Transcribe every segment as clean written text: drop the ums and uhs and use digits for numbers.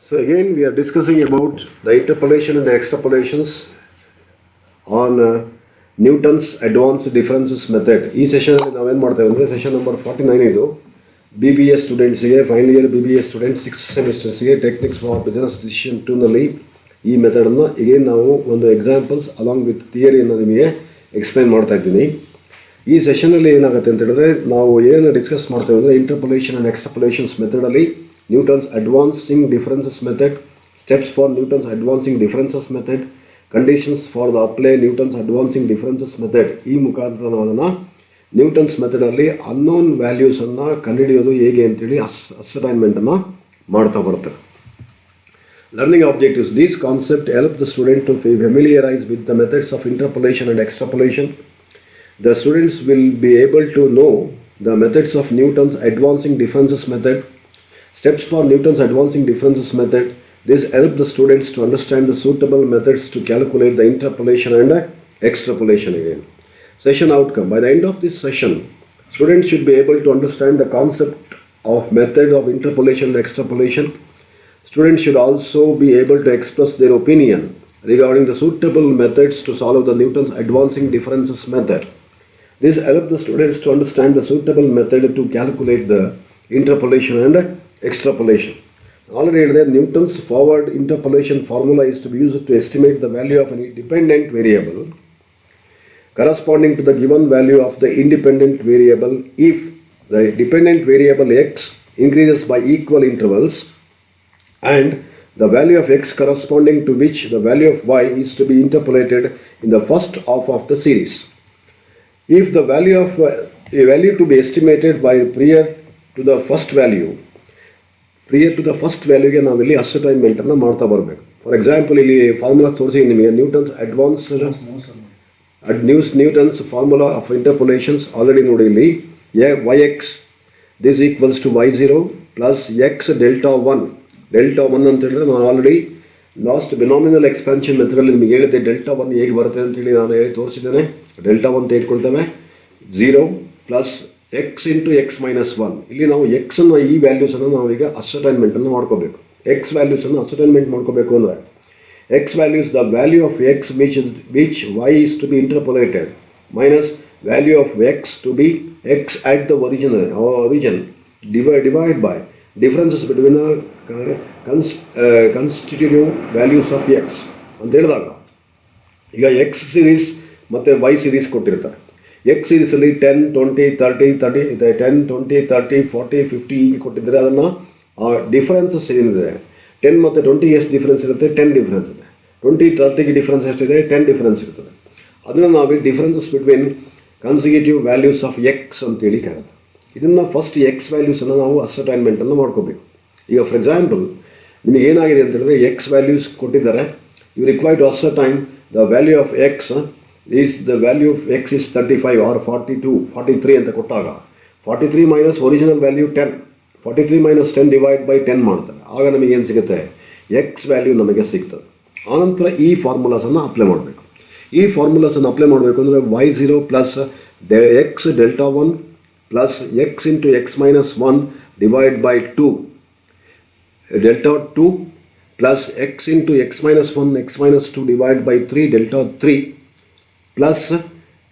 So again, we are discussing about the interpolation and the extrapolations on Newton's advanced differences method. ಈ ಸೆಷನಲ್ಲಿ ನಾವೇನು ಮಾಡ್ತೇವೆ ಅಂದರೆ session number 49 ಇದು BBA ಸ್ಟೂಡೆಂಟ್ಸ್ಗೆ final year BBA students 6th ಸೆಮಿಸ್ಟರ್ಸ್ಗೆ techniques for business decision 2ನಲ್ಲಿ ಈ ಮೆಥಡನ್ನು ಈಗೇನು ನಾವು ಒಂದು ಎಕ್ಸಾಂಪಲ್ಸ್ ಅಲಾಂಗ್ ವಿತ್ ಥಿಯರಿಯನ್ನು ನಿಮಗೆ ಎಕ್ಸ್ಪ್ಲೈನ್ ಮಾಡ್ತಾ ಇದ್ದೀನಿ. ಈ ಸೆಷನಲ್ಲಿ ಏನಾಗುತ್ತೆ ಅಂತ ಹೇಳಿದ್ರೆ ನಾವು ಏನು ಡಿಸ್ಕಸ್ ಮಾಡ್ತೇವೆ ಅಂದರೆ ಇಂಟರ್ಪೊಲೇಷನ್ ಆ್ಯಂಡ್ ಎಕ್ಸ್ಟ್ರಪೊಲೇಷನ್ಸ್ ಮೆಥಡಲ್ಲಿ Newton's advancing differences method, steps for Newton's advancing differences method, conditions for the apply Newton's advancing differences method. ಈ ಮುಖಾಂತರ ನಾವು ಅದನ್ನು ನ್ಯೂಟನ್ಸ್ ಮೆಥಡಲ್ಲಿ ಅನ್ನೋನ್ ವ್ಯಾಲ್ಯೂಸನ್ನು ಕಂಡುಹಿಡಿಯೋದು ಹೇಗೆ ಅಂತೇಳಿ ಅಸೈನ್ಮೆಂಟನ್ನು ಮಾಡ್ತಾ ಬರ್ತಾರೆ. Learning objectives. These concepts help the student to familiarize with the methods of interpolation and extrapolation. The students will be able to know the methods of Newton's advancing differences method, steps for Newton's advancing differences method. This helps the students to understand the suitable methods to calculate the interpolation and extrapolation again. Session outcome. By the end of this session, students should be able to understand the concept of method of interpolation and extrapolation. Students should also be able to express their opinion regarding the suitable methods to solve the Newton's advancing differences method. This helps the students to understand the suitable method to calculate the interpolation and extrapolation. Already there, Newton's forward interpolation formula is to be used to estimate the value of any dependent variable corresponding to the given value of the independent variable if the dependent variable x increases by equal intervals and the value of x corresponding to which the value of y is to be interpolated in the first half of the series. If the value of a value to be estimated by prior to the first ವ್ಯಾಲ್ಯೂಗೆ ನಾವಿಲ್ಲಿ ಅಸೈನ್ಮೆಂಟನ್ನು ಮಾಡ್ತಾ ಬರಬೇಕು. For example ಇಲ್ಲಿ formula ತೋರಿಸಿ ನಿಮಗೆ Newton's formula of interpolations already ನೋಡಿ ಇಲ್ಲಿ yx this equals to y0 plus x delta one ಅಂತ ಹೇಳಿದ್ರೆ ನಾನು ಆಲ್ರೆಡಿ ಲಾಸ್ಟ್ ಬಿನಾಮಿನಲ್ ಎಕ್ಸ್ಪಾನ್ಷನ್ ಮೆಥಡಲ್ಲಿ ನಿಮಗೆ ಹೇಳಿದ್ದೆ ಡೆಲ್ಟಾ ಒನ್ ಹೇಗೆ ಬರುತ್ತೆ ಅಂತೇಳಿ ನಾನು ತೋರಿಸಿದ್ದೇನೆ. ಡೆಲ್ಟಾ ಒನ್ ತೆಗೆದುಕೊಳ್ತೇವೆ 0 plus x into x minus 1. ಇಲ್ಲಿ ನಾವು ಎಕ್ಸನ್ನು ಈ ವ್ಯಾಲ್ಯೂಸನ್ನು ನಾವೀಗ ಅಸೈನ್ಮೆಂಟನ್ನು ಮಾಡ್ಕೋಬೇಕು. ಎಕ್ಸ್ ವ್ಯಾಲ್ಯೂಸನ್ನು ಅಸೈನ್ಮೆಂಟ್ ಮಾಡ್ಕೋಬೇಕು ಅಂದರೆ x values the value of x which y is to be interpolated minus value of x to be x at the origin divide by differences between constitutive values of x ಅಂತ ಹೇಳಿದಾಗ ಈಗ x series ಮತ್ತು y series ಕೊಟ್ಟಿರ್ತಾರೆ. X ಸೀರೀಸಲ್ಲಿ 10, 20, 30 ಇದೆ. 10, 20, 30, 40, 50 ಹೀಗೆ ಕೊಟ್ಟಿದ್ದರೆ ಅದನ್ನು ಆ ಡಿಫ್ರೆನ್ಸಸ್ ಏನಿದೆ 10 ಮತ್ತು 20 ಎಷ್ಟು ಡಿಫ್ರೆನ್ಸ್ ಇರುತ್ತೆ? 10 ಡಿಫ್ರೆನ್ಸ್ ಇದೆ. 20, 30ಗೆ ಡಿಫ್ರೆನ್ಸ್ ಎಷ್ಟಿದೆ? 10 ಡಿಫ್ರೆನ್ಸ್ ಇರ್ತದೆ. ಅದನ್ನು ನಾವು differences between consecutive values of X ಅಂತೇಳಿ ಕರೆದು ಇದನ್ನು ಫಸ್ಟ್ ಎಕ್ಸ್ ವ್ಯಾಲ್ಯೂಸನ್ನು ನಾವು ಅಸೈನ್ಮೆಂಟನ್ನು ಮಾಡ್ಕೋಬೇಕು. ಈಗ ಫಾರ್ ಎಕ್ಸಾಂಪಲ್ ನಿಮಗೆ ಏನಾಗಿದೆ ಅಂತ ಹೇಳಿದ್ರೆ ಎಕ್ಸ್ ವ್ಯಾಲ್ಯೂಸ್ ಕೊಟ್ಟಿದ್ದಾರೆ. You require to assign the value of X is the value of x is 35 or 42, 43 ಅಂತ ಕೊಟ್ಟಾಗ 43 minus original value 10, 43 minus 10 divide by 10 ಮಾಡ್ತಾರೆ. ಆಗ ನಮಗೇನು ಸಿಗುತ್ತೆ? ಎಕ್ಸ್ ವ್ಯಾಲ್ಯೂ ನಮಗೆ ಸಿಗ್ತದೆ. ಆನಂತರ ಈ ಫಾರ್ಮುಲಾಸನ್ನು ಅಪ್ಲೈ ಮಾಡಬೇಕು. ಈ ಫಾರ್ಮುಲಾಸನ್ನು ಅಪ್ಲೈ ಮಾಡಬೇಕು ಅಂದರೆ y0 plus x delta 1 plus x into x minus 1 divide by 2 delta 2 plus x into x minus 1 X minus 2 divide by 3 delta 3 plus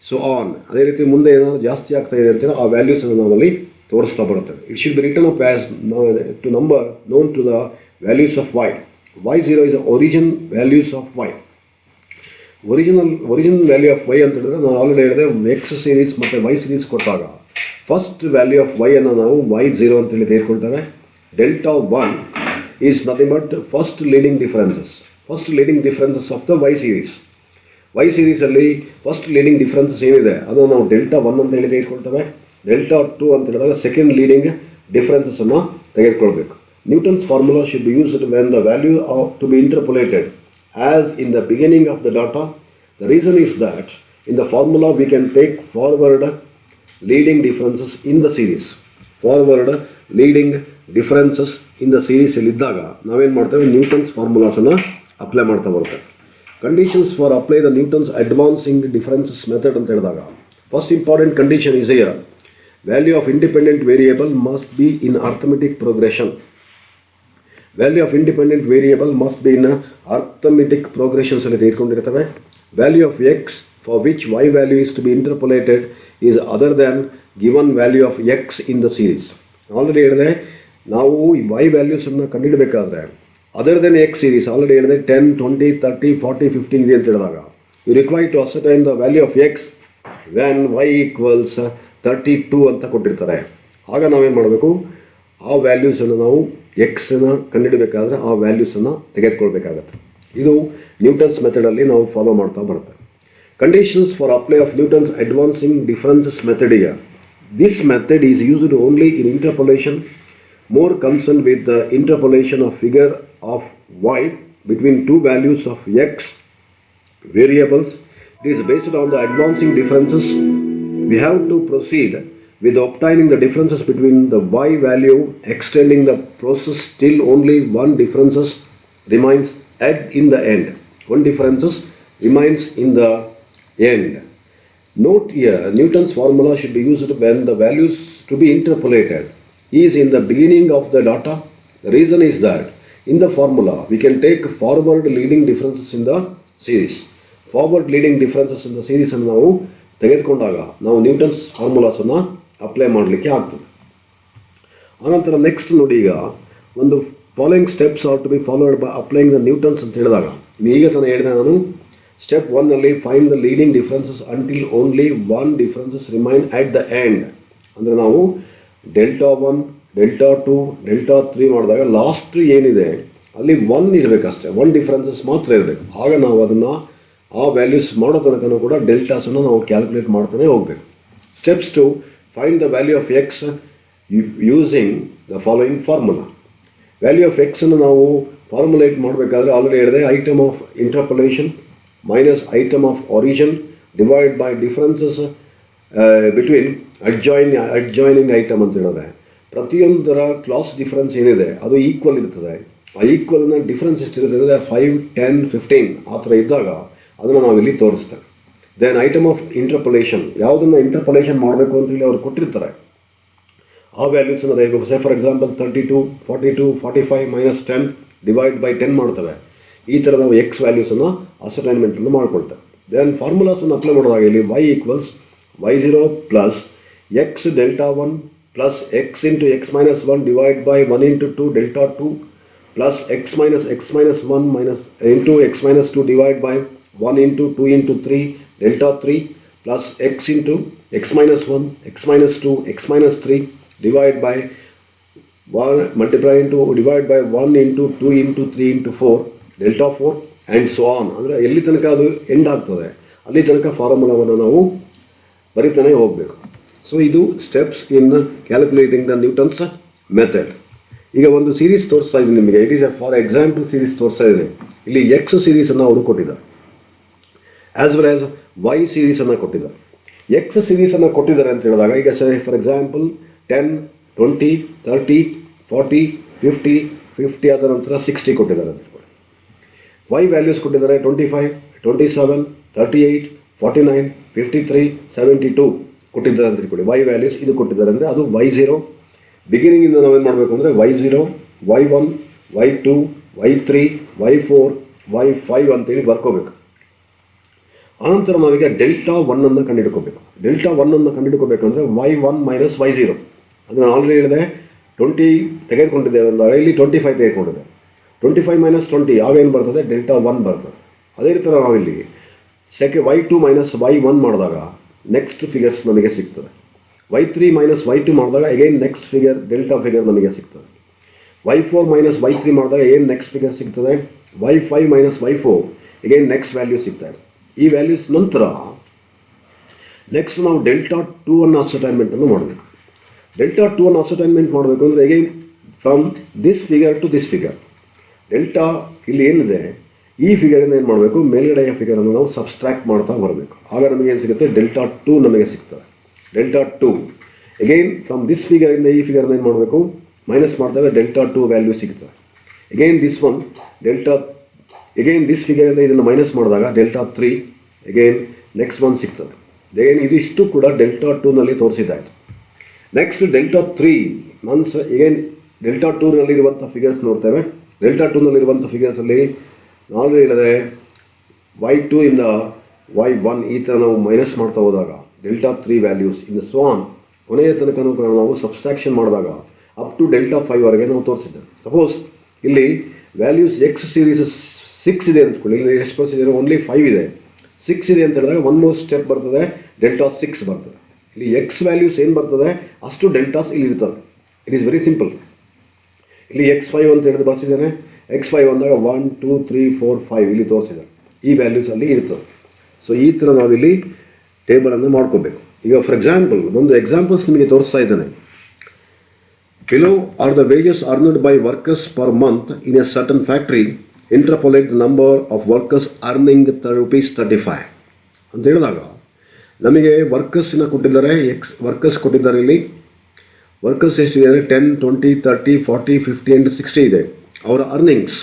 so on. ಅದೇ ರೀತಿ ಮುಂದೆ ಏನಾದರೂ ಜಾಸ್ತಿ ಆಗ್ತಾ ಇದೆ ಅಂತೇಳಿ ಆ ವ್ಯಾಲ್ಯೂಸನ್ನು ನಾವಲ್ಲಿ ತೋರಿಸ್ತಾ ಬರುತ್ತೇವೆ. It should be written up as to number known to the values of y0 is origin values of original value of y ಅಂತ ಹೇಳಿದ್ರೆ ನಾನು ಆಲ್ರೆಡಿ ಹೇಳಿದೆ ಎಕ್ಸ್ ಸೀರೀಸ್ ಮತ್ತು ವೈ ಸೀರೀಸ್ ಕೊಟ್ಟಾಗ ಫಸ್ಟ್ ವ್ಯಾಲ್ಯೂ ಆಫ್ y-ಅನ್ನು ನಾವು y0 ಅಂತೇಳಿ ತೆಗೆದುಕೊಳ್ತೇವೆ. Delta 1 is nothing but first leading differences of the y series. Y ಸೀರೀಸಲ್ಲಿ ಫಸ್ಟ್ ಲೀಡಿಂಗ್ ಡಿಫ್ರೆನ್ಸಸ್ ಏನಿದೆ ಅದನ್ನು ನಾವು ಡೆಲ್ಟಾ 1 ಅಂತ ಹೇಳಿ ತೆಗೆದುಕೊಳ್ತೇವೆ. ಡೆಲ್ಟಾ 2 ಅಂತ ಹೇಳಿದಾಗ ಸೆಕೆಂಡ್ ಲೀಡಿಂಗ್ ಡಿಫ್ರೆನ್ಸಸ್ಸನ್ನು ತೆಗೆದುಕೊಳ್ಬೇಕು. Newton's formula should be used when the value to be interpolated as in the beginning of the data. The reason is that in the formula we can take forward leading differences in the series. ಇದ್ದಾಗ ನಾವೇನು ಮಾಡ್ತೇವೆ? Newton's ಫಾರ್ಮುಲಾಸನ್ನು apply ಮಾಡ್ತಾ ಬರ್ತೇವೆ. Conditions for apply the Newton's advancing differences method ಅಂತ ಹೇಳಿದಾಗ first important condition is here. Value of independent variable must be in arithmetic progression. Value of independent variable must be in arithmetic progressions ಅಲ್ಲಿ ತೆಗೆದುಕೊಂಡಿರ್ತವೆ. Value of x for which y value is to be interpolated is other than given value of x in the series. Already ಹೇಳಿದೆ ನಾವು ಈ y ವ್ಯಾಲ್ಯೂಸನ್ನು ಕಂಡುಹಿಡಬೇಕಾದ್ರೆ other then x series already ಹೇಳಿದೆ 10, 20, 30, 40, 50 ಇದೆ ಅಂತ ಹೇಳಿದಾಗ you require to ascertain the value of x when y equals 32 ಅಂತ ಕೊಟ್ಟಿರ್ತಾರೆ. ಆಗ ನಾವೇನು ಮಾಡಬೇಕು, ಆ ವ್ಯಾಲ್ಯೂಸನ್ನು ನಾವು ಎಕ್ಸನ್ನು ಕಂಡುಹಿಡಬೇಕಾದ್ರೆ ಆ ವ್ಯಾಲ್ಯೂಸನ್ನು ತೆಗೆದುಕೊಳ್ಬೇಕಾಗತ್ತೆ. ಇದು ನ್ಯೂಟನ್ಸ್ ಮೆಥಡಲ್ಲಿ ನಾವು ಫಾಲೋ ಮಾಡ್ತಾ ಬರುತ್ತೆ. Conditions for apply of Newton's advancing differences method ಈಗ this method is used only in interpolation more concerned with the interpolation of figure of y between two values of x variables. It is based on the advancing differences. We have to proceed with obtaining the differences between the y value, extending the process till only one differences remains in the end. One differences remains in the end. Note here, Newton's formula should be used when the values to be interpolated is in the beginning of the data. The reason is that in the formula we can take forward leading differences in the series. Forward leading differences in the series ಅನ್ನು ನಾವು ತೆಗೆದುಕೊಂಡಾಗ ನಾವು Newton's ಫಾರ್ಮುಲಾಸನ್ನು apply ಮಾಡಲಿಕ್ಕೆ ಆಗ್ತದೆ. ಆನಂತರ next ನೋಡಿ, ಈಗ ಒಂದು following steps are to be followed by applying the Newton's ಅಂತ ಹೇಳಿದಾಗ ಈಗ ತಾನು ಹೇಳಿದೆ ನಾನು ಸ್ಟೆಪ್ 1ನಲ್ಲಿ find the leading differences until only one differences remain at the end. ಅಂದರೆ ನಾವು ಡೆಲ್ಟಾ 1, ಡೆಲ್ಟಾ 2, ಡೆಲ್ಟಾ 3 ಮಾಡಿದಾಗ ಲಾಸ್ಟ್ ಏನಿದೆ ಅಲ್ಲಿ 1 ಇರಬೇಕಷ್ಟೇ, 1 ಡಿಫ್ರೆನ್ಸಸ್ ಮಾತ್ರ ಇರಬೇಕು. ಆಗ ನಾವು ಅದನ್ನು ಆ ವ್ಯಾಲ್ಯೂಸ್ ಮಾಡೋ ತನಕನೂ ಕೂಡ ಡೆಲ್ಟಾಸನ್ನು ನಾವು ಕ್ಯಾಲ್ಕುಲೇಟ್ ಮಾಡ್ತಾನೆ ಹೋಗಬೇಕು. Steps to find the value of x using the following formula. Value of ಎಕ್ಸನ್ನು ನಾವು ಫಾರ್ಮುಲೇಟ್ ಮಾಡಬೇಕಾದ್ರೆ ಆಲ್ರೆಡಿ ಹೇಳಿದೆ item of interpolation minus item of origin divide by differences between adjoining item ಅಂತ ಹೇಳಿದ್ರೆ ಪ್ರತಿಯೊಂದರ ಕ್ಲಾಸ್ ಡಿಫ್ರೆನ್ಸ್ ಏನಿದೆ ಅದು ಈಕ್ವಲ್ ಇರ್ತದೆ. ಆ ಈಕ್ವಲ್ನ ಡಿಫ್ರೆನ್ಸ್ ಎಷ್ಟಿರುತ್ತೆ ಅಂದರೆ 5, 10, 15 ಆ ಥರ ಇದ್ದಾಗ ಅದನ್ನು ನಾವಿಲ್ಲಿ ತೋರಿಸ್ತೇವೆ. ದೆನ್ ಐಟಮ್ ಆಫ್ ಇಂಟರ್ಪೊಲೇಷನ್, ಯಾವುದನ್ನು ಇಂಟರ್ಪೊಲೇಷನ್ ಮಾಡಬೇಕು ಅಂತೇಳಿ ಅವ್ರು ಕೊಟ್ಟಿರ್ತಾರೆ ಆ ವ್ಯಾಲ್ಯೂಸನ್ನು ತೆಗೆದುಬೇಕು. Say for example 32, 42, 45 minus 10 divide by 10 ಮಾಡ್ತೇವೆ. ಈ ಥರ ನಾವು ಎಕ್ಸ್ ವ್ಯಾಲ್ಯೂಸನ್ನು ಅಸೈನ್ಮೆಂಟನ್ನು ಮಾಡ್ಕೊಳ್ತೇವೆ. ದೆನ್ ಫಾರ್ಮುಲಾಸನ್ನು ಅಪ್ಲೈ ಮಾಡಿದಾಗ ಇಲ್ಲಿ y equals y0 plus x delta 1 plus x into x minus 1 divided by 1 into 2 delta 2 plus x minus 1 minus into x minus 2 divided by 1 into 2 into 3 delta 3 plus x into x minus 1, x minus 2, x minus 3 divided by 1 multiply into divided by 1 into 2 into 3 into 4 delta 4 and so on. ಅಂದರೆ ಎಲ್ಲಿ ತನಕ ಅದು end ಆಗ್ತದೆ ಅಲ್ಲಿ ತನಕ ಫಾರ್ಮುಲಾವನ್ನು ನಾವು ಬರಿತಾನೆ ಹೋಗಬೇಕು. So ಇದು steps in calculating the Newton's method. ಈಗ ಒಂದು ಸೀರೀಸ್ ತೋರಿಸ್ತಾ ಇದ್ದೀನಿ ನಿಮಗೆ. It is for example series ತೋರಿಸ್ತಾ ಇದ್ದೀನಿ. ಇಲ್ಲಿ ಎಕ್ಸ್ ಸೀರೀಸನ್ನು ಅವರು ಕೊಟ್ಟಿದ್ದಾರೆ, ಆ್ಯಸ್ ವೆಲ್ ಆ್ಯಸ್ ವೈ ಸೀರೀಸನ್ನು ಕೊಟ್ಟಿದ್ದಾರೆ. ಎಕ್ಸ್ ಸೀರೀಸನ್ನು ಕೊಟ್ಟಿದ್ದಾರೆ ಅಂತ ಹೇಳಿದಾಗ ಈಗ ಫಾರ್ ಎಕ್ಸಾಂಪಲ್ 10, 20, 30, 40, 50, 50 ಆದ ನಂತರ 60 ಕೊಟ್ಟಿದ್ದಾರೆ ಅಂತ ಹೇಳಿ. ವೈ ವ್ಯಾಲ್ಯೂಸ್ ಕೊಟ್ಟಿದ್ದಾರೆ 25, 27, 38, 49, 53, 72 ಕೊಟ್ಟಿದ್ದಾರೆ ಅಂತ ತಿಳ್ಕೊಳ್ಳಿ. ವೈ ವ್ಯಾಲ್ಯೂಸ್ ಇದು ಕೊಟ್ಟಿದ್ದಾರೆ ಅಂದರೆ ಅದು y0 ಬಿಗಿನಿಂಗಿಂದ ನಾವೇನು ಮಾಡಬೇಕು ಅಂದರೆ y0, y1, y2, y3, y4, y5 ಅಂತೇಳಿ ಬರ್ಕೋಬೇಕು. ಆನಂತರ ನಾವೀಗ ಡೆಲ್ಟಾ 1 ಕಂಡುಹಿಡ್ಕೋಬೇಕು. ಡೆಲ್ಟಾ 1 ಕಂಡುಹಿಡ್ಕೋಬೇಕಂದ್ರೆ y1 ಮೈನಸ್ y0. ಅದು ನಾನು ಆಲ್ರೆಡಿ ಹೇಳಿದೆ 20 ತೆಗೆದುಕೊಂಡಿದ್ದೇವೆ ಅಂದಾಗ ಇಲ್ಲಿ 25 ತೆಗೆದುಕೊಂಡಿದೆ. 25 ಮೈನಸ್ 20 ಯಾವೇನು ಬರ್ತದೆ ಡೆಲ್ಟಾ 1 ಬರ್ತದೆ. ಅದೇ ರೀತಿ ನಾವಿಲ್ಲಿ y2 ಮೈನಸ್ y1 ಮಾಡಿದಾಗ ನೆಕ್ಸ್ಟ್ ಫಿಗರ್ಸ್ ನಮಗೆ ಸಿಗ್ತದೆ. y3 ಮೈನಸ್ y2 ಮಾಡಿದಾಗ again next figure delta figure ನಮಗೆ ಸಿಗ್ತದೆ. y4 ಮೈನಸ್ y3 ಮಾಡಿದಾಗ ಏನು ನೆಕ್ಸ್ಟ್ ಫಿಗರ್ ಸಿಗ್ತದೆ. y5 minus y4 again next value ಸಿಗ್ತದೆ. ಈ ವ್ಯಾಲ್ಯೂಸ್ ನಂತರ ನೆಕ್ಸ್ಟ್ ನಾವು ಡೆಲ್ಟಾ 2 ಅಸೈನ್ಮೆಂಟನ್ನು ಮಾಡಬೇಕು. ಡೆಲ್ಟಾ 2 ಅಸೈನ್ಮೆಂಟ್ ಮಾಡಬೇಕು ಅಂದರೆ again from this figure to this figure. Delta ಇಲ್ಲಿ ಏನಿದೆ ಈ ಫಿಗರಿಂದ ಏನು ಮಾಡಬೇಕು, ಮೇಲ್ಗಡೆಯ ಫಿಗರನ್ನು ನಾವು ಸಬ್ಸ್ಟ್ರಾಕ್ಟ್ ಮಾಡ್ತಾ ಬರಬೇಕು. ಆಗ ನಮಗೆ ಏನು ಸಿಗುತ್ತೆ ಡೆಲ್ಟಾ 2 ನಮಗೆ ಸಿಗ್ತದೆ. ಡೆಲ್ಟಾ 2 ಅಗೈನ್ ಫ್ರಮ್ ದಿಸ್ ಫಿಗರಿಂದ ಈ ಫಿಗರ್ನ ಏನು ಮಾಡಬೇಕು ಮೈನಸ್ ಮಾಡ್ತೇವೆ, ಡೆಲ್ಟಾ 2 ವ್ಯಾಲ್ಯೂ ಸಿಗ್ತದೆ. Again this one delta again this ಫಿಗರಿಂದ ಇದನ್ನು ಮೈನಸ್ ಮಾಡಿದಾಗ ಡೆಲ್ಟಾ 3 ಅಗೈನ್ ನೆಕ್ಸ್ಟ್ ಒನ್ ಸಿಗ್ತದೆ. ಅಗೈನ್ ಇದಿಷ್ಟು ಕೂಡ ಡೆಲ್ಟಾ 2ನಲ್ಲಿ ತೋರಿಸಿದ್ದಾಯಿತು. Next delta 3 minus again delta 2ನಲ್ಲಿರುವಂಥ ಫಿಗರ್ಸ್ ನೋಡ್ತೇವೆ. ಡೆಲ್ಟಾ ಟೂನಲ್ಲಿರುವಂಥ ಫಿಗರ್ಸಲ್ಲಿ ನಾನು ಹೇಳಿದೆ y2 ಇಂದ y1 ಈ ಥರ ನಾವು ಮೈನಸ್ ಮಾಡ್ತಾ ಹೋದಾಗ delta 3 values in so on ಕೊನೆಯ ತನಕ ನಾವು ಸಬ್ಸ್ಟ್ರಾಕ್ಷನ್ ಮಾಡಿದಾಗ ಅಪ್ ಟು ಡೆಲ್ಟಾ 5 ವರೆಗೆ ನಾವು ತೋರಿಸಿದ್ದೇವೆ. ಸಪೋಸ್ ಇಲ್ಲಿ ವ್ಯಾಲ್ಯೂಸ್ ಎಕ್ಸ್ ಸೀರೀಸ್ 6 ಇದೆ ಅಂದ್ಕೊಳ್ಳಿ, ಇಲ್ಲಿ ಎಷ್ಟು ಬರ್ಸಿದ್ದಾರೆ ಓನ್ಲಿ 5 ಇದೆ, 6 ಇದೆ ಅಂತ ಹೇಳಿದಾಗ ಒನ್ ಮೋರ್ ಸ್ಟೆಪ್ ಬರ್ತದೆ, ಡೆಲ್ಟಾ 6 ಬರ್ತದೆ. ಇಲ್ಲಿ ಎಕ್ಸ್ ವ್ಯಾಲ್ಯೂಸ್ ಏನು ಬರ್ತದೆ ಅಷ್ಟು ಡೆಲ್ಟಾಸ್ ಇಲ್ಲಿ ಇರ್ತದೆ. It is very simple. ಇಲ್ಲಿ x5 ಅಂತ ಹೇಳಿದ್ರೆ ಬರ್ಸಿದ್ದೇನೆ, x5 ಅಂದಾಗ 1 2 3 4 5 ಇಲ್ಲಿ ತೋರಿಸಿದ್ದಾರೆ, ಈ ವ್ಯಾಲ್ಯೂಸ್ ಅಲ್ಲಿ ಇರ್ತದೆ. ಸೊ ಈ ಥರ ನಾವಿಲ್ಲಿ ಟೇಬಲನ್ನು ಮಾಡ್ಕೋಬೇಕು. ಈಗ ಫಾರ್ ಎಕ್ಸಾಂಪಲ್ ಒಂದು ಎಕ್ಸಾಂಪಲ್ಸ್ ನಿಮಗೆ ತೋರಿಸ್ತಾ ಇದ್ದೇನೆ. Below are the wages earned by workers per month in a certain factory, interpolate the number of workers earning ₹35 ಅಂತ ಹೇಳಿದಾಗ ನಮಗೆ ವರ್ಕರ್ಸ್ನ ಕೊಟ್ಟಿದ್ದಾರೆ, ವರ್ಕರ್ಸ್ ಕೊಟ್ಟಿದ್ದಾರೆ. ಇಲ್ಲಿ ವರ್ಕರ್ಸ್ ಎಷ್ಟಿದೆ ಅಂದರೆ 10 20 30 40 50 and 60 ಇದೆ ಅವರ earnings.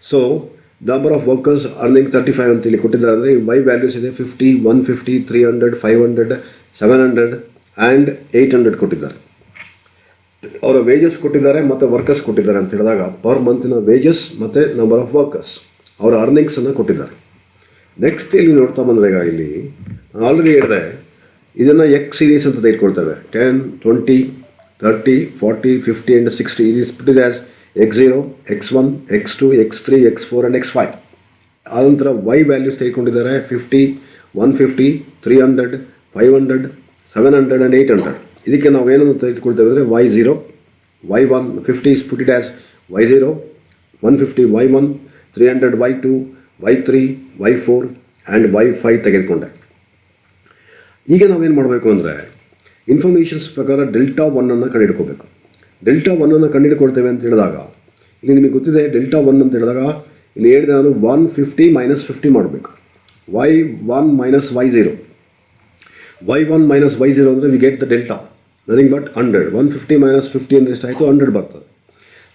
So number of workers earning 35 ಅಂತ ಇಲ್ಲಿ ಕೊಟ್ಟಿದ್ದಾರೆ. ಅಂದರೆ ವೈ ವ್ಯಾಲ್ಯೂಸ್ ಇದೆ 50 150 300 500 700 ಆ್ಯಂಡ್ 800 ಕೊಟ್ಟಿದ್ದಾರೆ. ಅವರ ವೇಜಸ್ ಕೊಟ್ಟಿದ್ದಾರೆ ಮತ್ತು ವರ್ಕರ್ಸ್ ಕೊಟ್ಟಿದ್ದಾರೆ ಅಂತ ಹೇಳಿದಾಗ ಪರ್ ಮಂತಿನ ವೇಜಸ್ ಮತ್ತು ನಂಬರ್ ಆಫ್ ವರ್ಕರ್ಸ್ ಅವರ ಅರ್ನಿಂಗ್ಸನ್ನು ಕೊಟ್ಟಿದ್ದಾರೆ. ನೆಕ್ಸ್ಟ್ ಇಲ್ಲಿ ನೋಡ್ತಾ ಬಂದಾಗ ಇಲ್ಲಿ ನಾನು ಆಲ್ರೆಡಿ ಹೇಳಿದೆ, ಇದನ್ನು ಎಕ್ಸ್ ಸೀರೀಸ್ ಅಂತ ತೆಗೆದುಕೊಳ್ತೇವೆ. 10 20 30 40 50 and 60 ಇದು split as x0 x1 x2 x3 x4 and x5. ಆನಂತರ ವೈ ವ್ಯಾಲ್ಯೂಸ್ ತೆಗೆದುಕೊಂಡಿದ್ದಾರೆ 50 150 300 500 700 and 800. ಇದಕ್ಕೆ ನಾವು ಏನನ್ನು ತೆಗೆದುಕೊಳ್ತೇವೆ ಅಂದರೆ y0 y1 50 split as y0 150 y1 300 y2 y3 y4 and y5 ತೆಗೆದುಕೊಂಡೆ. ಈಗ ನಾವೇನು ಮಾಡಬೇಕು ಅಂದರೆ ಇನ್ಫಾರ್ಮೇಷನ್ಸ್ ಪ್ರಕಾರ ಡೆಲ್ಟಾ 1 ಕಂಡುಹಿಡ್ಕೋಬೇಕು. ಡೆಲ್ಟಾ 1 ಕಂಡುಹಿಡ್ಕೊಳ್ತೇವೆ ಅಂತ ಹೇಳಿದಾಗ ಇಲ್ಲಿ ನಿಮಗೆ ಗೊತ್ತಿದೆ ಡೆಲ್ಟಾ 1 ಅಂತ ಹೇಳಿದಾಗ ಇಲ್ಲಿ ಹೇಳಿದೆ ನಾನು 150 - 50 ಮಾಡಬೇಕು. y1 - y0 y1 - y0 ಅಂದರೆ V get the delta nothing but 100. 150 - 50 ಅಂದರೆ ಎಷ್ಟಾಯಿತು 100 ಬರ್ತದೆ.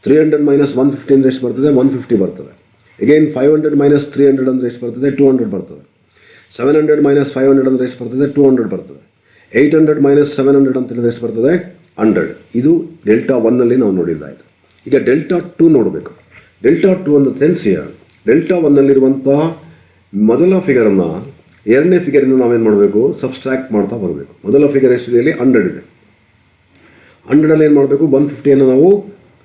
300 - 150 ಅಂದರೆ ಎಷ್ಟು ಬರ್ತದೆ 150 ಬರ್ತದೆ. ಅಗೇನ್ 500 - 300 ಅಂದರೆ ಎಷ್ಟು ಬರ್ತದೆ 200 ಬರ್ತದೆ. 700 - 500 ಅಂದರೆ ಎಷ್ಟು ಬರ್ತದೆ 200 ಬರ್ತದೆ. 800 - 700 ಅಂತ ಹೇಳಿದ್ರೆ ಎಷ್ಟು ಬರ್ತದೆ 100. ಇದು ಡೆಲ್ಟಾ 1ನಲ್ಲಿ ನಾವು ನೋಡಿದ್ದಾಯಿತು. ಈಗ ಡೆಲ್ಟಾ 2 ನೋಡಬೇಕು. ಡೆಲ್ಟಾ 2 ಅಂತ ಸೆನ್ಸ್ ಡೆಲ್ಟಾ 1ನಲ್ಲಿರುವಂತಹ ಮೊದಲ ಫಿಗರನ್ನು ಎರಡನೇ ಫಿಗರಿಂದ ನಾವೇನು ಮಾಡಬೇಕು ಸಬ್ಸ್ಟ್ರಾಕ್ಟ್ ಮಾಡ್ತಾ ಬರಬೇಕು. ಮೊದಲ ಫಿಗರ್ ಎಷ್ಟಿದೆ ಇಲ್ಲಿ 100 ಇದೆ. 100ಅಲ್ಲಿ ಏನು ಮಾಡಬೇಕು 150 ನಾವು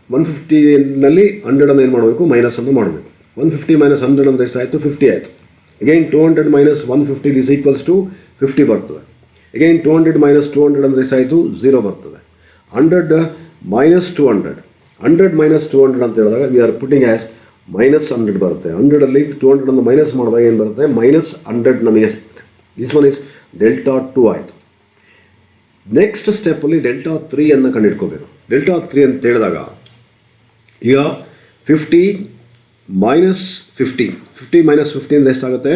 150ನಲ್ಲಿ 100 ಏನು ಮಾಡಬೇಕು ಮೈನಸನ್ನು ಮಾಡಬೇಕು. 150 - 100 ಅಂದರೆ ಎಷ್ಟಾಯಿತು 50 ಆಯಿತು. ಅಗೈನ್ 200 - 150 ಇಸ್ ಈಕ್ವಲ್ಸ್ ಟು 50 ಬರ್ತದೆ. ಅಗೈನ್ 200 - 200 ಅಂದರೆ ಎಷ್ಟಾಯಿತು 0 ಬರ್ತದೆ. 100 - 200 100 - 200 ಅಂತ ಹೇಳಿದಾಗ ವಿ ಆರ್ ಪುಟ್ಟಿಂಗ್ ಆ್ಯಸ್ -100 ಬರುತ್ತೆ. 100ಅಲ್ಲಿ 200 ಮೈನಸ್ ಮಾಡಿದಾಗ ಏನು ಬರುತ್ತೆ -100 ನಮಗೆ ಸಿಗುತ್ತೆ. ದಿಸ್ ಒನ್ ಇಸ್ ಡೆಲ್ಟಾ 2 ಆಯಿತು. ನೆಕ್ಸ್ಟ್ ಸ್ಟೆಪ್ಪಲ್ಲಿ ಡೆಲ್ಟಾ 3 ಕಂಡುಹಿಡ್ಕೋಬೇಕು. ಡೆಲ್ಟಾ 3 ಅಂತ ಹೇಳಿದಾಗ ಈಗ 50 - 50 50 - 50 ಅಂದರೆ ಎಷ್ಟಾಗುತ್ತೆ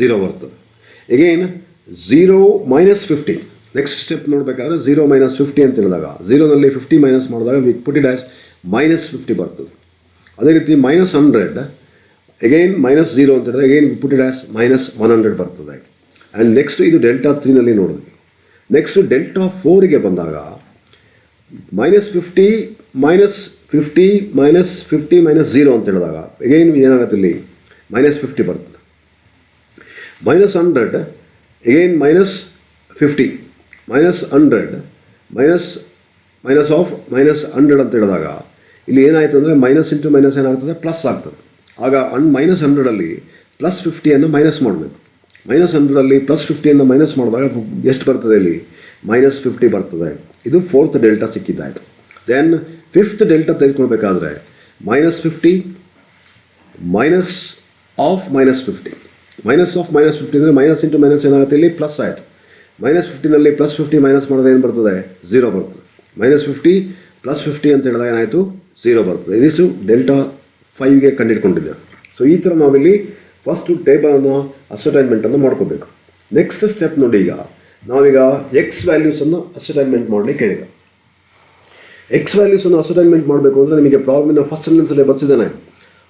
0 ಬರ್ತದೆ. ಅಗೇನ್ 0 - 50 ನೆಕ್ಸ್ಟ್ ಸ್ಟೆಪ್ ನೋಡಬೇಕಾದ್ರೆ 0 - 50 ಅಂತ ಹೇಳಿದಾಗ 0ನಲ್ಲಿ 50 ಮೈನಸ್ ಮಾಡಿದಾಗ ವಿ ಪುಟ್ ಇಟ್ ಆಸ್ -50 ಬರ್ತದೆ. ಅದೇ ರೀತಿ -100 ಅಗೈನ್ -0 ಅಂತ ಹೇಳಿದ್ರೆ again we put it as -100 ಬರ್ತದೆ. ಆ್ಯಂಡ್ ನೆಕ್ಸ್ಟ್ ಇದು ಡೆಲ್ಟಾ 3ನಲ್ಲಿ ನೋಡಿದ್ವಿ. ನೆಕ್ಸ್ಟ್ ಡೆಲ್ಟಾ 4ಗೆ ಬಂದಾಗ -50 - 50 -50 -0 ಅಂತ ಹೇಳಿದಾಗ ಅಗೈನ್ ಏನಾಗುತ್ತೆ ಇಲ್ಲಿ -50 ಬರ್ತದೆ. -100 ಅಗೈನ್ -50 -100 ಮೈನಸ್ ಆಫ್ -100 ಅಂತ ಹೇಳಿದಾಗ ಇಲ್ಲಿ ಏನಾಯಿತು ಅಂದರೆ ಮೈನಸ್ ಇಂಟು ಮೈನಸ್ ಏನಾಗ್ತದೆ ಪ್ಲಸ್ ಆಗ್ತದೆ. ಆಗ -100ಅಲ್ಲಿ +50 ಮೈನಸ್ ಮಾಡಬೇಕು. -100ಅಲ್ಲಿ +50 ಮೈನಸ್ ಮಾಡಿದಾಗ ಎಷ್ಟು ಬರ್ತದೆ ಇಲ್ಲಿ -50 ಬರ್ತದೆ. ಇದು 4th ಡೆಲ್ಟಾ ಸಿಕ್ಕಿದ್ದಾಯಿತು. ದೆನ್ 5th ಡೆಲ್ಟಾ ತೆಗೆದುಕೊಳ್ಬೇಕಾದ್ರೆ -50 ಮೈನಸ್ ಆಫ್ -50 ಮೈನಸ್ ಆಫ್ -50 ಅಂದರೆ ಮೈನಸ್ ಇಂಟು ಮೈನಸ್ ಏನಾಗುತ್ತೆ ಇಲ್ಲಿ ಪ್ಲಸ್ ಆಯಿತು. -50ನಲ್ಲಿ +50 ಮೈನಸ್ ಮಾಡಿದ್ರೆ ಏನು ಬರ್ತದೆ 0 ಬರ್ತದೆ. -50 +50 ಅಂತ ಹೇಳಿದಾಗ ಏನಾಯಿತು 0 ಬರ್ತದೆ. ಇದಿಷ್ಟು ಡೆಲ್ಟಾ 5ಗೆ ಕಂಡುಹಿಡ್ಕೊಂಡಿದ್ದೇವೆ. ಸೊ ಈ ಥರ ನಾವಿಲ್ಲಿ ಫಸ್ಟು ಟೇಬಲನ್ನು ಅಸೈನ್ಮೆಂಟನ್ನು ಮಾಡ್ಕೋಬೇಕು. ನೆಕ್ಸ್ಟ್ ಸ್ಟೆಪ್ ನೋಡಿ, ಈಗ ನಾವೀಗ ಎಕ್ಸ್ ವ್ಯಾಲ್ಯೂಸನ್ನು ಅಸೈನ್ಮೆಂಟ್ ಮಾಡಲಿಕ್ಕೆ ಹೇಳಿದೆ. ಎಕ್ಸ್ ವ್ಯಾಲ್ಯೂಸನ್ನು ಅಸೈನ್ಮೆಂಟ್ ಮಾಡಬೇಕು ಅಂದರೆ ನಿಮಗೆ ಪ್ರಾಬ್ಲಮ್ನ ಫಸ್ಟ್ ಸೆಂಟೆನ್ಸಲ್ಲೇ ಬರ್ತಿದ್ದಾನೆ.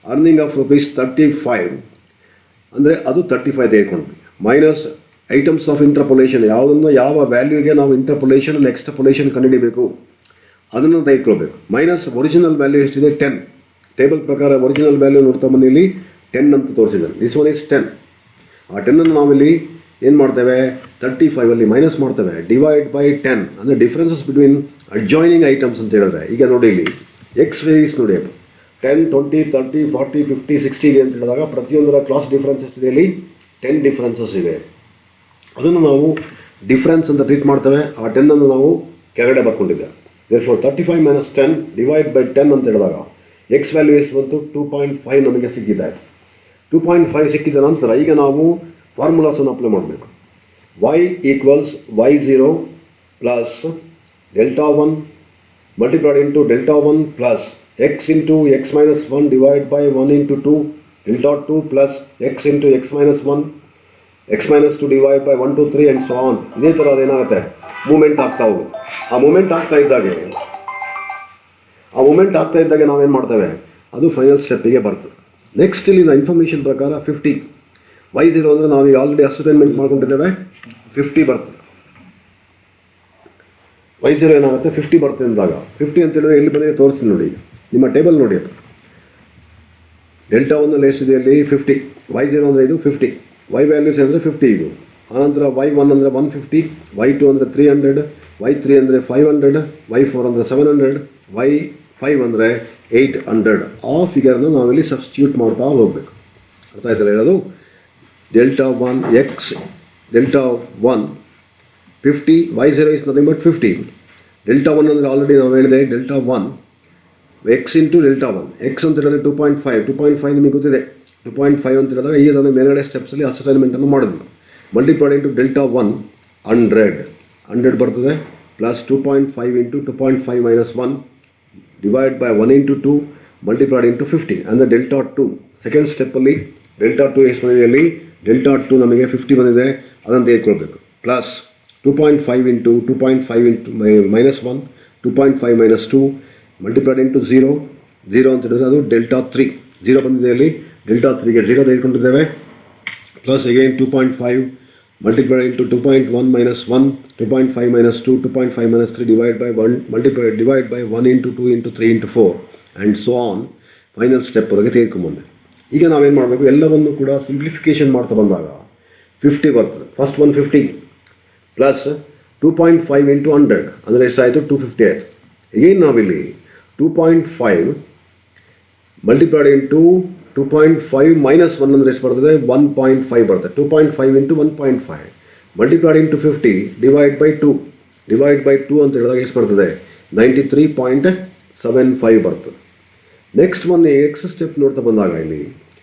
ಅರ್ನಿಂಗ್ ಆಫ್ ₹35 ಅಂದರೆ ಅದು 35 ತೆಗೆದುಕೊಂಡ್ವಿ. ಮೈನಸ್ ಐಟಮ್ಸ್ ಆಫ್ ಇಂಟರ್ಪೊಲೇಷನ್, ಯಾವುದನ್ನು ಯಾವ ವ್ಯಾಲ್ಯೂಗೆ ನಾವು ಇಂಟರ್ಪೊಲೇಷನ್ ಎಕ್ಸ್ಟ್ರಪೊಲೇಷನ್ ಕಂಡುಹಿಡಿಬೇಕು ಅದನ್ನು ತೆಗೆದುಕೊಳ್ಬೇಕು. ಮೈನಸ್ ಒರಿಜಿನಲ್ ವ್ಯಾಲ್ಯೂ ಎಷ್ಟಿದೆ 10, ಟೇಬಲ್ ಪ್ರಕಾರ ಒರಿಜಿನಲ್ ವ್ಯಾಲ್ಯೂ ನೋಡ್ತಾ ಬನ್ನಿ, ಇಲ್ಲಿ 10 ಅಂತ ತೋರಿಸಿದ್ದಾರೆ. This one is 10. ಆ 10ಅನ್ನು ನಾವಿಲ್ಲಿ ಏನು ಮಾಡ್ತೇವೆ, 35 ಮೈನಸ್ ಮಾಡ್ತೇವೆ, ಡಿವೈಡ್ ಬೈ 10 ಅಂದರೆ ಡಿಫ್ರೆನ್ಸಸ್ ಬಿಟ್ವೀನ್ ಅಡ್ಜಾಯ್ನಿಂಗ್ ಐಟಮ್ಸ್ ಅಂತ ಹೇಳಿದ್ರೆ. ಈಗ ನೋಡಿ ಇಲ್ಲಿ ಎಕ್ಸ್ ವೇರೀಸ್ ನೋಡಿ, 10, 20, 30, 40, 50, 60 ಅಂತ ಹೇಳಿದಾಗ ಪ್ರತಿಯೊಂದರ ಕ್ಲಾಸ್ ಡಿಫ್ರೆನ್ಸ್ ಎಷ್ಟಿದೆ, ಇಲ್ಲಿ 10 ಡಿಫ್ರೆನ್ಸಸ್ ಇದೆ. ಅದನ್ನು ನಾವು ಡಿಫ್ರೆನ್ಸ್ ಅಂತ ಟ್ರೀಟ್ ಮಾಡ್ತೇವೆ. ಆ 10ಅನ್ನು ನಾವು ಕೆಳಗಡೆ ಬರ್ಕೊಂಡಿದ್ದೇವೆ. therefore 35 minus 10 ಡಿವೈಡ್ ಬೈ 10 ಅಂತ ಹೇಳಿದಾಗ ಎಕ್ಸ್ ವ್ಯಾಲ್ಯೂ ಎಷ್ಟು ಬಂತು, 2.5 ನಮಗೆ ಸಿಕ್ಕಿದೆ. 2.5 ಸಿಕ್ಕಿದ ನಂತರ ಈಗ ನಾವು ಫಾರ್ಮುಲಾಸನ್ನು ಅಪ್ಲೈ ಮಾಡಬೇಕು. y equals y0 plus delta 1 multiplied into delta 1 plus x into x minus 1 divide by 1 into 2 delta 2 plus x into x minus 1 x minus 2 divide by 1 2 3 and so on. ಇದೇ ಥರ ಅದೇನಾಗುತ್ತೆ, ಮೂಮೆಂಟ್ ಆಗ್ತಾ ಹೋಗುತ್ತೆ. ಆ moment ಆಗ್ತಾ ಇದ್ದಾಗೆ ನಾವೇನು ಮಾಡ್ತೇವೆ, ಅದು ಫೈನಲ್ ಸ್ಟೆಪ್ಪಿಗೆ ಬರ್ತದೆ. ನೆಕ್ಸ್ಟ್ ಇಲ್ಲಿಂದ ಇನ್ಫಾರ್ಮೇಷನ್ ಪ್ರಕಾರ 50 y0 ಅಂದರೆ ನಾವೀಗ ಆಲ್ರೆಡಿ ಅಸೈನ್ಮೆಂಟ್ ಮಾಡ್ಕೊಂಡಿದ್ದೇವೆ, 50 ಬರ್ತದೆ. y0 ಏನಾಗುತ್ತೆ, 50 ಬರ್ತದೆ ಅಂದಾಗ 50 ಅಂತ ಹೇಳಿದ್ರೆ ಎಲ್ಲಿ ಬಂದಿದೆ ತೋರಿಸ್ತೀನಿ ನೋಡಿ, ನಿಮ್ಮ ಟೇಬಲ್ ನೋಡಿ. ಅದು ಡೆಲ್ಟಾ 1 ಎಷ್ಟಿದೆ ಅಲ್ಲಿ 50, y0 ಅಂದರೆ ಇದು 50, y ವ್ಯಾಲ್ಯೂಸ್ ಅಂದರೆ 50 ಇದು. ಆನಂತರ y1 ಅಂದರೆ 150, y2 ಅಂದರೆ 300, y3 ಅಂದರೆ 500, y4 ಅಂದರೆ 700, y5 ಅಂದರೆ 800. ಆ ಫಿಗರ್ನ ನಾವಿಲ್ಲಿ ಸಬ್ಸ್ಟಿಟ್ಯೂಟ್ ಮಾಡ್ತಾ ಹೋಗಬೇಕು. ಅರ್ಥ ಆಯ್ತಲ್ಲ ಹೇಳೋದು. Delta 1 50, y0 is nothing but 50. Delta 1 ಅಂದರೆ ಆಲ್ರೆಡಿ ನಾವು ಹೇಳಿದೆ delta 1 X into delta 1. X ಅಂತ ಹೇಳಿದ್ರೆ 2.5 ನಿಮಗೆ ಗೊತ್ತಿದೆ. 2.5 ಅಂತ ಹೇಳಿದಾಗ ಈಗ ನಾನು ಮೇಲ್ಗಡೆ ಸ್ಟೆಪ್ಸಲ್ಲಿ ಅಸೈನ್ಮೆಂಟನ್ನು ಮಾಡಿದ್ವಿ. ಮಲ್ಟಿಪ್ಲೈಡ್ ಇಂಟು ಡೆಲ್ಟಾ 1 100 ಬರ್ತದೆ, plus 2.5 into 2.5 minus 1 divide by 1 into 2 multiplied into 50 ಅಂದರೆ ಡೆಲ್ಟಾ 2. ಸೆಕೆಂಡ್ ಸ್ಟೆಪ್ಪಲ್ಲಿ ಡೆಲ್ಟಾ 2 ಎಷ್ಟು ಬಂದಿದೆ, ಅಲ್ಲಿ ಡೆಲ್ಟಾ 2 ನಮಗೆ 50 ಬಂದಿದೆ, ಅದನ್ನು ತೆಗೆದುಕೊಳ್ಬೇಕು. Plus 2.5 into 2.5 into minus 1 2.5 minus 2 multiplied into 0 ಅಂತ ಹೇಳಿದ್ರೆ ಅದು ಡೆಲ್ಟಾ 3. 0 ಬಂದಿದೆ ಅಲ್ಲಿ, ಡೆಲ್ಟಾ 3ಗೆ 0 ತೆಗೆದುಕೊಂಡಿದ್ದೇವೆ. Plus again 2.5 multiplied into 2.1 minus 1, 2.5 minus 2, 2.5 minus 3 divided by 1, divide by 1 into 2 into 3 into 4 and so on. Final step ವರೆಗೆ ತೆಗೆದುಕೊಂಡ್ಬಂದೆ. ಈಗ ನಾವೇನು ಮಾಡಬೇಕು, ಎಲ್ಲವನ್ನು ಕೂಡ ಸಿಂಪ್ಲಿಫಿಕೇಷನ್ ಮಾಡ್ತಾ ಬಂದಾಗ 50 ಬರ್ತದೆ. ಫಸ್ಟ್ 150 ಪ್ಲಸ್ 2.5 ಇಂಟು 100 ಅಂದರೆ ಎಷ್ಟಾಯಿತು, 250 ಆಯಿತು. ಈಗೇನು ನಾವಿಲ್ಲಿ 2.5 ಮಲ್ಟಿಪ್ಲೈಡ್ ಇಂಟು 2.5 ಮೈನಸ್ 1 ಅಂದರೆ ಎಷ್ಟು ಬರ್ತದೆ, 1.5 ಬರ್ತದೆ. 2.5 into 1.5 multiplied into 50 divide by 2 ಅಂತ ಹೇಳಿದಾಗ ಎಷ್ಟು ಬರ್ತದೆ, 93.75 ಬರ್ತದೆ. ನೆಕ್ಸ್ಟ್ ಮೊನ್ನೆ ಎಕ್ಸ್ ಸ್ಟೆಪ್ ನೋಡ್ತಾ ಬಂದಾಗ ಇಲ್ಲಿ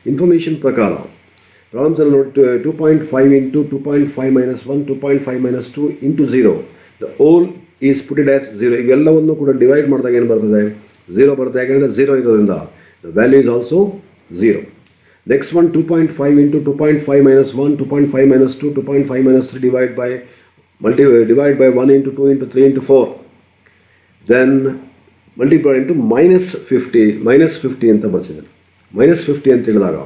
ಇನ್ಫಾರ್ಮೇಷನ್ ಪ್ರಕಾರ ಪ್ರಾಬ್ಲಮ್ಸಲ್ಲಿ ನೋಡಿ 2.5 into 2.5 minus 1, 2.5 minus 2 into 0 the whole is putted as 0. ಇವೆಲ್ಲವನ್ನು ಕೂಡ ಡಿವೈಡ್ ಮಾಡಿದಾಗ ಏನು ಬರ್ತದೆ, 0 ಬರ್ತದೆ. ಯಾಕೆಂದರೆ 0 ಇರೋದ್ರಿಂದ the value is also 0. Next one 2.5 into 2.5 minus 1, 2.5 minus 2, 2.5 minus 3 divide by 1 into 2 into 3 into 4. Then multiply into minus 50 ಅಂತ ಬರ್ಸಿದೆ. minus 50 ಅಂತ ಹೇಳಿದಾಗ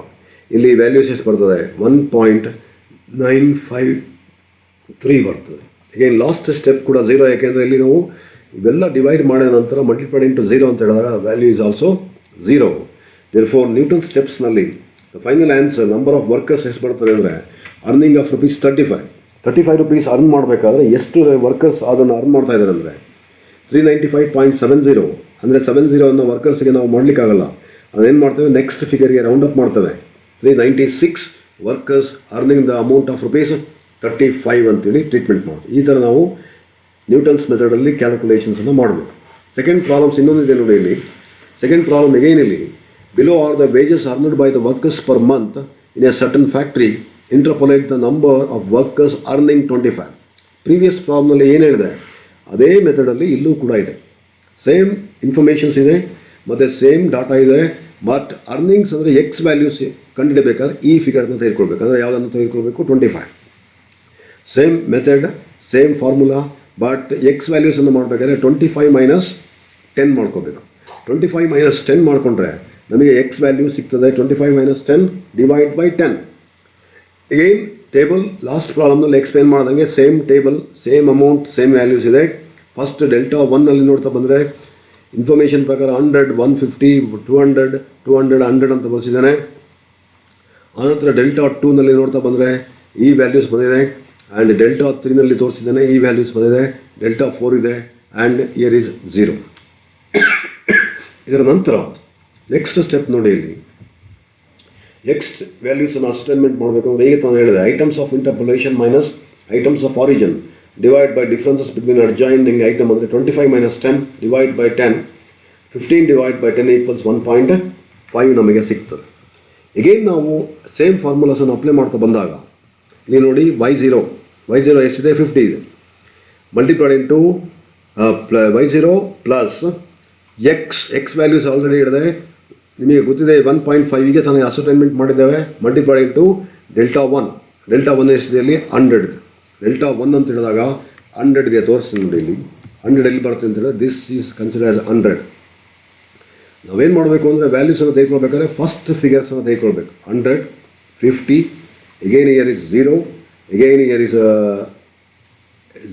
ಇಲ್ಲಿ ವ್ಯಾಲ್ಯೂಸ್ ಎಷ್ಟು ಬರ್ತದೆ, 1.953 ಬರ್ತದೆ. ಅಗೇನ್ ಲಾಸ್ಟ್ ಸ್ಟೆಪ್ ಕೂಡ 0, ಯಾಕೆಂದರೆ ಇಲ್ಲಿ ನಾವು ಇವೆಲ್ಲ ಡಿವೈಡ್ ಮಾಡಿದ ನಂತರ ಮಲ್ಟಿಪ್ಲೈಡ್ ಇಂಟು 0 ಅಂತ ಹೇಳಿದಾಗ value is also 0. therefore Newton ಸ್ಟೆಪ್ಸ್ನಲ್ಲಿ the final answer number of workers ಎಷ್ಟು ಬರ್ತದೆ ಅಂದರೆ earning of rupees 35 rupees earn ಮಾಡಬೇಕಾದ್ರೆ ಎಷ್ಟು ವರ್ಕರ್ಸ್ ಅದನ್ನು ಅರ್ನ್ ಮಾಡ್ತಾ ಇದ್ದಾರೆ ಅಂದರೆ 395.70 ಅಂದರೆ 70 ಅನ್ನೋ ವರ್ಕರ್ಸ್ಗೆ ನಾವು ಮಾಡಲಿಕ್ಕಾಗಲ್ಲ. ಅದೇನು ಮಾಡ್ತೇವೆ, ನೆಕ್ಸ್ಟ್ ಫಿಗರ್ಗೆ ರೌಂಡ್ ಅಪ್ ಮಾಡ್ತೇವೆ. 396 workers earning the amount of rupees 35 ಅಂತೇಳಿ ಟ್ರೀಟ್ಮೆಂಟ್ ಮಾಡ್ತೀವಿ. ಈ ಥರ ನಾವು ನ್ಯೂಟನ್ಸ್ ಮೆಥಡಲ್ಲಿ ಕ್ಯಾಲ್ಕುಲೇಷನ್ಸನ್ನು ಮಾಡಬೇಕು. ಸೆಕೆಂಡ್ ಪ್ರಾಬ್ಲಮ್ಸ್ ಇನ್ನೊಂದಿದೆ ನೋಡಿ. ಇಲ್ಲಿ ಸೆಕೆಂಡ್ ಪ್ರಾಬ್ಲಮ್ ಅಗೇನ್ ಇಲ್ಲಿ below are the wages earned by the workers per month in a certain factory. Interpolate the number of workers earning 25. Previous ಪ್ರಾಬ್ಲಮ್ನಲ್ಲಿ ಏನು ಹೇಳಿದೆ ಅದೇ ಮೆಥಡಲ್ಲಿ ಇಲ್ಲೂ ಕೂಡ ಇದೆ. ಸೇಮ್ ಇನ್ಫಾರ್ಮೇಷನ್ಸ್ ಇದೆ ಮತ್ತು ಸೇಮ್ ಡಾಟಾ ಇದೆ. ಬಟ್ ಅರ್ನಿಂಗ್ಸ್ ಅಂದರೆ ಎಕ್ಸ್ ವ್ಯಾಲ್ಯೂಸ್ ಕಂಡುಹಿಡಬೇಕಾದ್ರೆ ಈ ಫಿಗರ್ನ ತೆಗೆದುಕೊಳ್ಬೇಕು. ಅಂದರೆ ಯಾವುದನ್ನು ತೆಗೆದುಕೊಳ್ಬೇಕು, 25. Same method, same formula, but x ವ್ಯಾಲ್ಯೂಸನ್ನು ಮಾಡಬೇಕಾದ್ರೆ 25 ಮೈನಸ್ 10 ಮಾಡ್ಕೋಬೇಕು. 25 ಮೈನಸ್ 10 ಮಾಡಿಕೊಂಡ್ರೆ ನಮಗೆ ಎಕ್ಸ್ ವ್ಯಾಲ್ಯೂ ಸಿಗ್ತದೆ 25 minus 10 divide by 10. Again table last ಪ್ರಾಬ್ಲಮ್ನಲ್ಲಿ ಎಕ್ಸ್ಪ್ಲೇನ್ ಮಾಡ್ದಂಗೆ same table, same amount, same values ಇದೆ. ಫಸ್ಟ್ ಡೆಲ್ಟಾ 1ನಲ್ಲಿ ನೋಡ್ತಾ ಬಂದರೆ ಇನ್ಫಾರ್ಮೇಷನ್ ಪ್ರಕಾರ 100, 150, 200, 200, 100 ಅಂತ ಬರ್ಸಿದ್ದಾನೆ. ಆನಂತರ ಡೆಲ್ಟಾ 2ನಲ್ಲಿ ನೋಡ್ತಾ ಬಂದರೆ ಈ ವ್ಯಾಲ್ಯೂಸ್ ಬಂದಿದೆ. ಆ್ಯಂಡ್ ಡೆಲ್ಟಾ 3ನಲ್ಲಿ ತೋರಿಸಿದ್ದಾನೆ ಈ ವ್ಯಾಲ್ಯೂಸ್ ಬಂದಿದೆ. ಡೆಲ್ಟಾ 4 ಇದೆ ಆ್ಯಂಡ್ ಇಯರ್ ಈಸ್ 0. ಇದರ ನಂತರ ನೆಕ್ಸ್ಟ್ ಸ್ಟೆಪ್ ನೋಡಿ, ಇಲ್ಲಿ ನೆಕ್ಸ್ಟ್ ವ್ಯಾಲ್ಯೂಸನ್ನು ಅಸೈನ್ಮೆಂಟ್ ಮಾಡಬೇಕು ಅಂದರೆ ಈಗ ತಾನು ಹೇಳಿದೆ, items of interpolation minus items of origin divide by differences between adjoining item ಅಂದರೆ 25 minus 10 divide by 10, 15 divide by 10 equals 1.5 ನಮಗೆ ಸಿಗ್ತದೆ. ಈಗೇನು ನಾವು ಸೇಮ್ ಫಾರ್ಮುಲಾಸನ್ನು ಅಪ್ಲೈ ಮಾಡ್ತಾ ಬಂದಾಗ ಇಲ್ಲಿ ನೋಡಿ y0 ಎಷ್ಟಿದೆ, 50 ಇದೆ. Multiplied into y0 plus X values already ಹೇಳಿದೆ ನಿಮಗೆ ಗೊತ್ತಿದೆ. 1.5ಗೆ ತಾನೇ ಅಸೈನ್ಮೆಂಟ್ ಮಾಡಿದ್ದೇವೆ. ಮಲ್ಟಿಪ್ಲೈಡ್ ಇಂಟು ಡೆಲ್ಟಾ 1 ಎಷ್ಟಿದೆ ಅಲ್ಲಿ 100 ಇದೆ. ಡೆಲ್ಟಾ 1 ಅಂತ ಹೇಳಿದಾಗ 100 ಇದೆ ತೋರಿಸ್ತೀನಿ ನೋಡಿ, ಇಲ್ಲಿ 100 ಎಲ್ಲಿ ಬರುತ್ತೆ ಅಂತ ಹೇಳಿದ್ರೆ ದಿಸ್ ಈಸ್ ಕನ್ಸಿಡರ್ ಆಸ್ 100. ನಾವೇನು ಮಾಡಬೇಕು ಅಂದರೆ ವ್ಯಾಲ್ಯೂಸನ್ನು ತೆಗೆದುಕೊಳ್ಬೇಕಾದ್ರೆ ಫಸ್ಟ್ ಫಿಗರ್ಸನ್ನು ತೆಗೆದುಕೊಳ್ಬೇಕು. 100, 50, again year is 0, again year is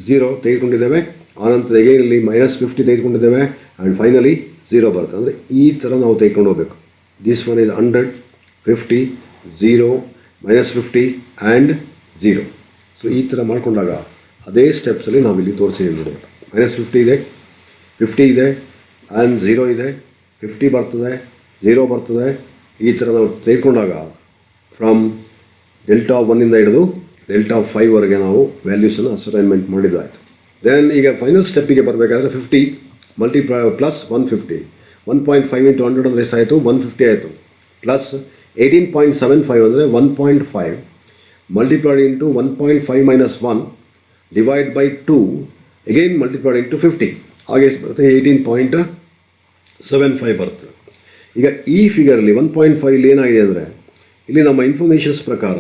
0 ತೆಗೆದುಕೊಂಡಿದ್ದೇವೆ. ಆನಂತರ ಎಗೈನ್ ಇಲ್ಲಿ -50 ತೆಗೆದುಕೊಂಡಿದ್ದೇವೆ ಆ್ಯಂಡ್ ಫೈನಲಿ 0 ಬರುತ್ತೆ. ಅಂದರೆ ಈ ಥರ ನಾವು ತೆಗೆದುಕೊಂಡು ಹೋಗಬೇಕು. This one is 100, 50, 0, -50 and 0. So ಈ ಥರ ಮಾಡಿಕೊಂಡಾಗ ಅದೇ ಸ್ಟೆಪ್ಸಲ್ಲಿ ನಾವಿಲ್ಲಿ ತೋರಿಸಿದ್ದೀವಿ ನೋಡಿ. -50 ಇದೆ, 50 ಇದೆ ಆ್ಯಂಡ್ 0 ಇದೆ, 50 ಬರ್ತದೆ, 0 ಬರ್ತದೆ. ಈ ಥರ ನಾವು ತೆಗೆದುಕೊಂಡಾಗ ಫ್ರಮ್ ಡೆಲ್ಟಾ 1ಇಂದ ಹಿಡಿದು ಡೆಲ್ಟಾ 5ವರೆಗೆ ನಾವು ವ್ಯಾಲ್ಯೂಸನ್ನು ಅಸೈನ್ಮೆಂಟ್ ಮಾಡಿದ್ದಾಯಿತು. ದೆನ್ ಈಗ ಫೈನಲ್ ಸ್ಟೆಪ್ಪಿಗೆ ಬರಬೇಕಾದ್ರೆ 50 ಪ್ಲಸ್ 150, 1.5 ಇಂಟು 100 ಅಂದರೆ ಎಷ್ಟಾಯಿತು, 150 ಆಯಿತು. ಪ್ಲಸ್ 18.75 ಅಂದರೆ 1.5 multiplied into 1.5 minus 1 divide by 2 again multiplied into 50 ಹಾಗೆ ಎಷ್ಟು ಬರುತ್ತೆ, 18.75 ಬರುತ್ತೆ. ಈಗ ಈ ಫಿಗರಲ್ಲಿ 1.5 ಇಲ್ಲಿ ಏನಾಗಿದೆ ಅಂದರೆ ಇಲ್ಲಿ ನಮ್ಮ ಇನ್ಫಾರ್ಮೇಷನ್ಸ್ ಪ್ರಕಾರ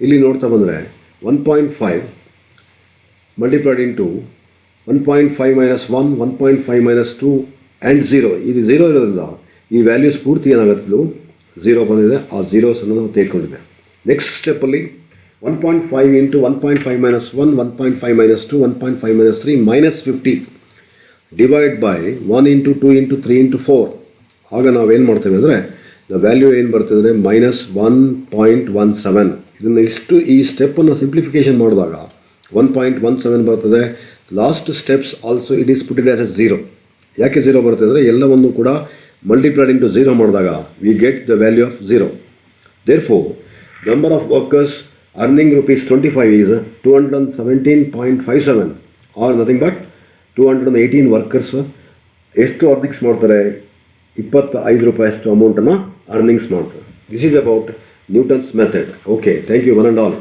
ಇಲ್ಲಿ ನೋಡ್ತಾ ಬಂದರೆ 1.5 multiplied into 1.5 minus 1, 1.5 minus 2 and 0. ಇದು 0 ಇರೋದ್ರಿಂದ ಈ ವ್ಯಾಲ್ಯೂಸ್ ಪೂರ್ತಿ ಏನಾಗುತ್ತೆ, 0 ಬಂದಿದೆ. ಆ ಝೀರೋಸನ್ನು ನಾವು ತೆಗೆದುಕೊಂಡಿದೆ. ನೆಕ್ಸ್ಟ್ ಸ್ಟೆಪ್ಪಲ್ಲಿ 1.5 into 1.5 minus 1, 1.5 minus 2, 1.5 minus 3 -50 divide by 1 into 2 into 3 into 4. ಆಗ ನಾವೇನು ಮಾಡ್ತೇವೆ ಅಂದರೆ ದ ವ್ಯಾಲ್ಯೂ ಏನು ಬರ್ತದೆ ಅಂದರೆ -1.17. ಇದನ್ನು ಈ ಸ್ಟೆಪ್ಪನ್ನು ಸಿಂಪ್ಲಿಫಿಕೇಷನ್ ಮಾಡಿದಾಗ 1.17 ಬರ್ತದೆ. Last steps also it is put it as A 0. ಯಾಕೆ 0 ಬರುತ್ತೆ ಅಂದರೆ ಎಲ್ಲವನ್ನು ಕೂಡ ಮಲ್ಟಿಪ್ಲೈಡ್ ಇಂಟು 0 ಮಾಡಿದಾಗ we get the value of 0. Therefore number of workers earning ₹25 is 217.57 or nothing but 218 workers ಎಷ್ಟು ಅರ್ನಿಂಗ್ಸ್ ಮಾಡ್ತಾರೆ, ₹25 ಅಷ್ಟು ಅಮೌಂಟನ್ನು ಅರ್ನಿಂಗ್ಸ್ ಮಾಡ್ತಾರೆ. This is about Newton's method. Okay, thank you one and all.